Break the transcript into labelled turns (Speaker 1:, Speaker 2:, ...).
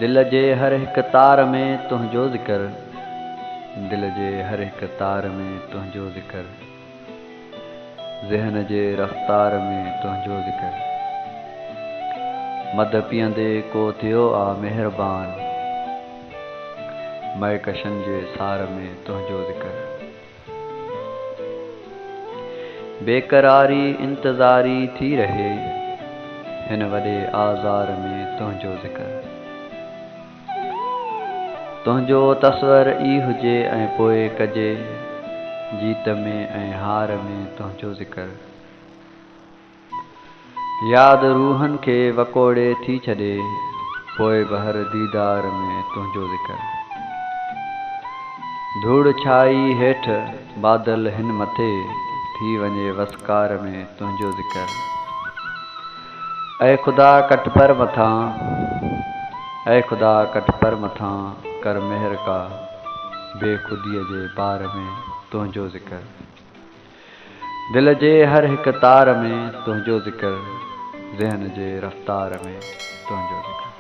Speaker 1: दिल जे हर हिक तार में तुंहिंजो ज़िक्र, दिल जे हर हिक तार में तुंहिंजो ज़िक्र, ज़हन जे रफ़्तार में तुंहिंजो ज़िक्र। मद पीअंदे को थियो आ मेहरबान, महकशन जे सार में तुंहिंजो ज़िक्र। बेकरारी इंतज़ारी थी रहे, हिन वॾे आज़ार में तुंहिंजो ज़िक्र। तुंहिंजो तस्वर ई हुजे ऐं पोइ कजे, जीत में ऐं हार में तुंहिंजो ज़िक्र। यादि रूहनि खे वकोड़े थी छॾे, पोइ बि हर दीदार में तुंहिंजो ज़िक्र। धूड़ छाई हेठि बादल हिन मथे, थी वञे वसकार में तुंहिंजो ज़िक्र। ऐं ख़ुदा कट पर मथां, ऐं ख़ुदा कट पर मथां कर मेहर का, बेख़ुदीअ जे बार में तुंहिंजो ज़िक्र। दिल जे हर हिक तार में तुंहिंजो ज़िक्र, ज़हन जे रफ़्तार में तुंहिंजो ज़िक्र।